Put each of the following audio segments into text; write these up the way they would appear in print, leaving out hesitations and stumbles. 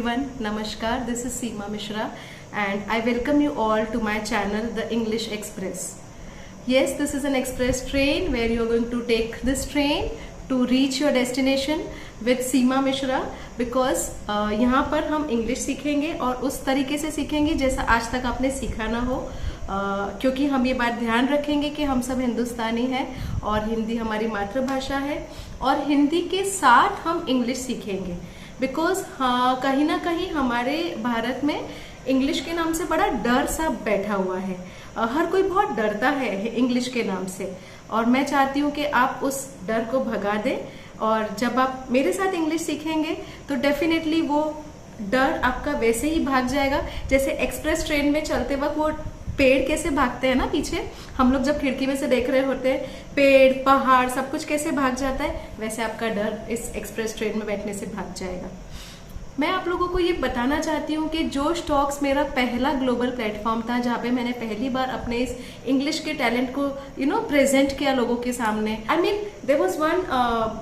everyone, Namaskar. This is Seema Mishra and I welcome you all to my channel The English Express. Yes, this is an express train where you are going to take this train to reach your destination with Seema Mishra because यहाँ पर हम English सीखेंगे और उस तरीके से सीखेंगे जैसा आज तक आपने सीखा ना हो। क्योंकि हम ये बात ध्यान रखेंगे कि हम सब हिंदुस्तानी हैं और हिंदी हमारी मातृभाषा है और हिंदी के साथ हम इंग्लिश सीखेंगे बिकॉज कहीं ना कहीं हमारे भारत में इंग्लिश के नाम से बड़ा डर सा बैठा हुआ है। हर कोई बहुत डरता है इंग्लिश के नाम से और मैं चाहती हूँ कि आप उस डर को भगा दें और जब आप मेरे साथ इंग्लिश सीखेंगे तो डेफिनेटली वो डर आपका वैसे ही भाग जाएगा जैसे एक्सप्रेस ट्रेन में चलते वक्त वो पेड़ कैसे भागते हैं ना, पीछे हम लोग जब खिड़की में से देख रहे होते हैं पेड़ पहाड़ सब कुछ कैसे भाग जाता है, वैसे आपका डर इस एक्सप्रेस ट्रेन में बैठने से भाग जाएगा। मैं आप लोगों को ये बताना चाहती हूँ कि जोश टॉक्स मेरा पहला ग्लोबल प्लेटफॉर्म था जहाँ पे मैंने पहली बार अपने इस इंग्लिश के टैलेंट को प्रेजेंट किया लोगों के सामने। I mean there was one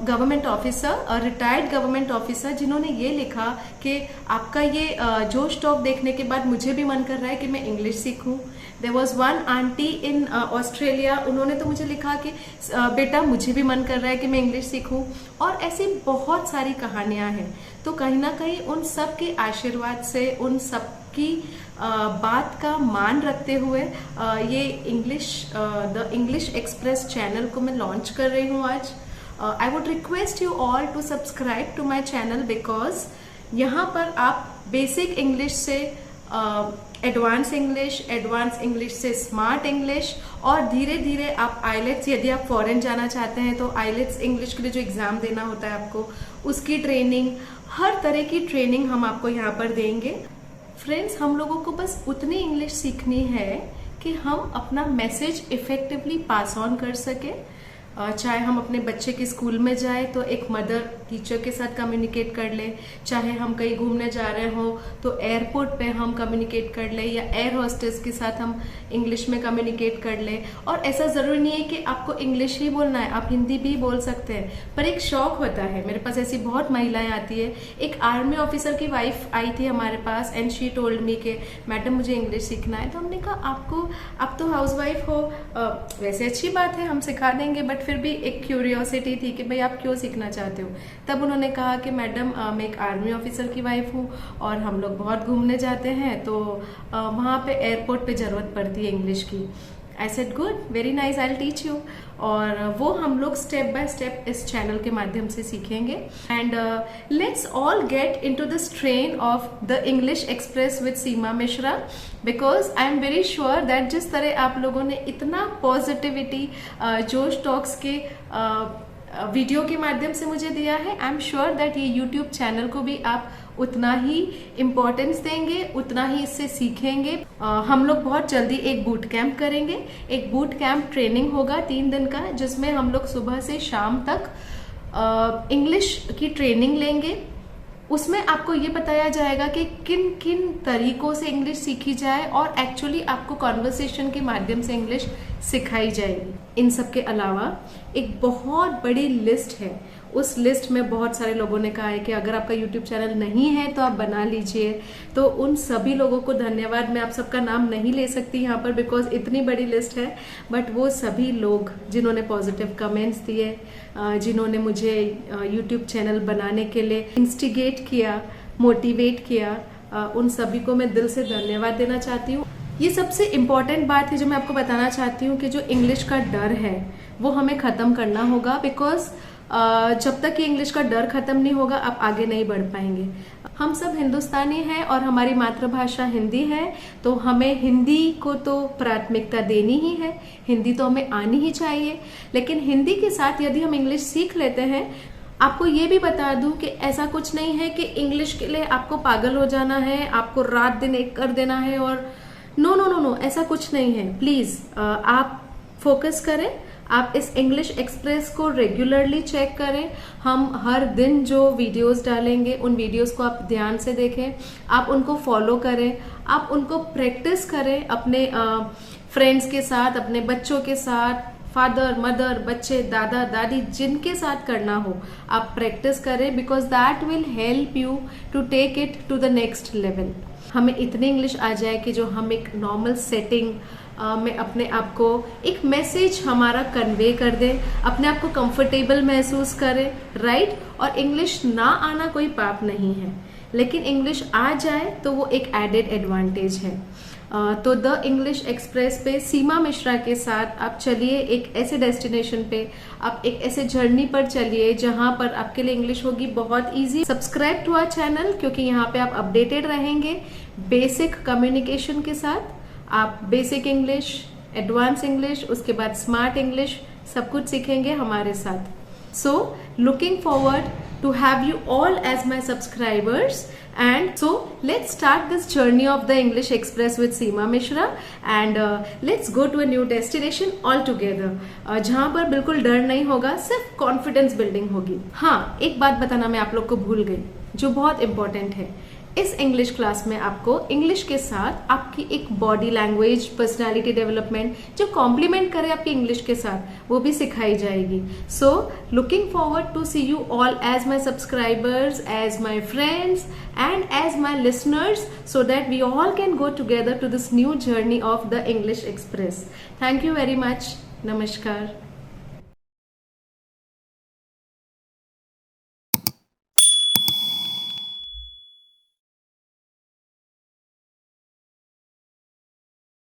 government officer, retired government officer, जिन्होंने ये लिखा कि आपका ये जोश टॉक देखने के बाद मुझे भी मन कर रहा है कि मैं इंग्लिश सीखूं। There was one aunty in Australia, उन्होंने तो मुझे लिखा कि बेटा मुझे भी मन कर रहा है कि मैं इंग्लिश सीखूं। और ऐसी बहुत सारी कहानियां हैं। तो कहीं ना कहीं उन सब के आशीर्वाद से, उन सब की बात का मान रखते हुए ये द इंग्लिश एक्सप्रेस चैनल को मैं लॉन्च कर रही हूँ आज। I would request you all to subscribe to my channel because यहाँ पर आप बेसिक इंग्लिश से एडवांस इंग्लिश से स्मार्ट इंग्लिश और धीरे धीरे आप आइलेट्स, यदि आप फॉरेन जाना चाहते हैं तो आइलेट्स इंग्लिश के लिए जो एग्जाम देना होता है आपको, उसकी ट्रेनिंग, हर तरह की ट्रेनिंग हम आपको यहाँ पर देंगे। फ्रेंड्स, हम लोगों को बस उतनी इंग्लिश सीखनी है कि हम अपना मैसेज इफेक्टिवली पास ऑन कर सके। चाहे हम अपने बच्चे के स्कूल में जाए तो एक मदर टीचर के साथ कम्युनिकेट कर ले, चाहे हम कहीं घूमने जा रहे हो तो एयरपोर्ट पे हम कम्युनिकेट कर ले या एयर होस्टेस के साथ हम इंग्लिश में कम्युनिकेट कर ले। और ऐसा ज़रूरी नहीं है कि आपको इंग्लिश ही बोलना है, आप हिंदी भी बोल सकते हैं, पर एक शौक होता है। मेरे पास ऐसी बहुत महिलाएं आती है। एक आर्मी ऑफिसर की वाइफ आई थी हमारे पास एंड शी टोल्ड मी कि मैडम मुझे इंग्लिश सीखना है। तो हमने कहा आप तो हाउस वाइफ हो, वैसे अच्छी बात है, हम सिखा देंगे, बट फिर भी एक क्यूरियोसिटी थी कि भाई आप क्यों सीखना चाहते हो। तब उन्होंने कहा कि मैडम मैं एक आर्मी ऑफिसर की वाइफ हूँ और हम लोग बहुत घूमने जाते हैं तो वहाँ पे एयरपोर्ट पे ज़रूरत पड़ती है इंग्लिश की। I said good, very nice, I will teach you. और वो हम लोग स्टेप बाय स्टेप इस चैनल के माध्यम से सीखेंगे। And let's all get into this train of the English express with Seema Mishra because I am very sure that जिस तरह आप लोगों ने इतना पॉजिटिविटी जोश टॉक्स के वीडियो के माध्यम से मुझे दिया है, आई एम श्योर दैट ये यूट्यूब चैनल को भी आप उतना ही इम्पोर्टेंस देंगे, उतना ही इससे सीखेंगे। हम लोग बहुत जल्दी एक बूट कैंप करेंगे। एक बूट कैंप ट्रेनिंग होगा 3 दिन का जिसमें हम लोग सुबह से शाम तक इंग्लिश की ट्रेनिंग लेंगे। उसमें आपको ये बताया जाएगा कि किन किन तरीकों से इंग्लिश सीखी जाए और एक्चुअली आपको कॉन्वर्सेशन के माध्यम से इंग्लिश सिखाई जाएगी। इन सब के अलावा एक बहुत बड़ी लिस्ट है। उस लिस्ट में बहुत सारे लोगों ने कहा है कि अगर आपका YouTube चैनल नहीं है तो आप बना लीजिए। तो उन सभी लोगों को धन्यवाद। मैं आप सबका नाम नहीं ले सकती यहाँ पर बिकॉज इतनी बड़ी लिस्ट है, बट वो सभी लोग जिन्होंने पॉजिटिव कमेंट्स दिए, जिन्होंने मुझे YouTube चैनल बनाने के लिए इंस्टिगेट किया, मोटिवेट किया, उन सभी को मैं दिल से धन्यवाद देना चाहती हूँ। ये सबसे इम्पॉर्टेंट बात है जो मैं आपको बताना चाहती हूँ कि जो इंग्लिश का डर है वो हमें ख़त्म करना होगा बिकॉज जब तक ये इंग्लिश का डर खत्म नहीं होगा आप आगे नहीं बढ़ पाएंगे। हम सब हिंदुस्तानी हैं और हमारी मातृभाषा हिंदी है तो हमें हिंदी को तो प्राथमिकता देनी ही है, हिंदी तो हमें आनी ही चाहिए। लेकिन हिंदी के साथ यदि हम इंग्लिश सीख लेते हैं, आपको ये भी बता दूं कि ऐसा कुछ नहीं है कि इंग्लिश के लिए आपको पागल हो जाना है, आपको रात दिन एक कर देना है और नो, ऐसा कुछ नहीं है। प्लीज आप फोकस करें, आप इस इंग्लिश एक्सप्रेस को रेगुलरली चेक करें। हम हर दिन जो वीडियोस डालेंगे उन वीडियोस को आप ध्यान से देखें, आप उनको फॉलो करें, आप उनको प्रैक्टिस करें अपने फ्रेंड्स के साथ, अपने बच्चों के साथ, फादर मदर, बच्चे, दादा दादी, जिनके साथ करना हो आप प्रैक्टिस करें, because that will help you to take it to the next level. हमें इतनी इंग्लिश आ जाए कि जो हम एक नॉर्मल सेटिंग में अपने आप को एक मैसेज हमारा कन्वे कर दे, अपने आप को कंफर्टेबल महसूस करें, राइट। और इंग्लिश ना आना कोई पाप नहीं है, लेकिन इंग्लिश आ जाए तो वो एक एडेड एडवांटेज है। तो द इंग्लिश एक्सप्रेस पे सीमा मिश्रा के साथ आप चलिए एक ऐसे डेस्टिनेशन पे, आप एक ऐसे जर्नी पर चलिए जहां पर आपके लिए इंग्लिश होगी बहुत easy. Subscribe to our channel, क्योंकि यहाँ पे आप अपडेटेड रहेंगे बेसिक कम्युनिकेशन के साथ। आप बेसिक इंग्लिश, एडवांस इंग्लिश, उसके बाद स्मार्ट इंग्लिश सब कुछ सीखेंगे हमारे साथ। सो looking forward to have you all as my subscribers, and so let's start this journey of the English Express with Seema Mishra, and let's go to a new destination all together, जहां पर बिल्कुल डर नहीं होगा, सिर्फ confidence building होगी। हाँ, एक बात बताना मैं आप लोग को भूल गई जो बहुत इंपॉर्टेंट है। इस इंग्लिश क्लास में आपको इंग्लिश के साथ आपकी एक बॉडी लैंग्वेज, पर्सनालिटी डेवलपमेंट जो कॉम्प्लीमेंट करे आपकी इंग्लिश के साथ, वो भी सिखाई जाएगी। So looking forward to see you all as my subscribers, as my friends and as my listeners, so that we all can go together to this new journey of the English Express. Thank you very much. Namaskar.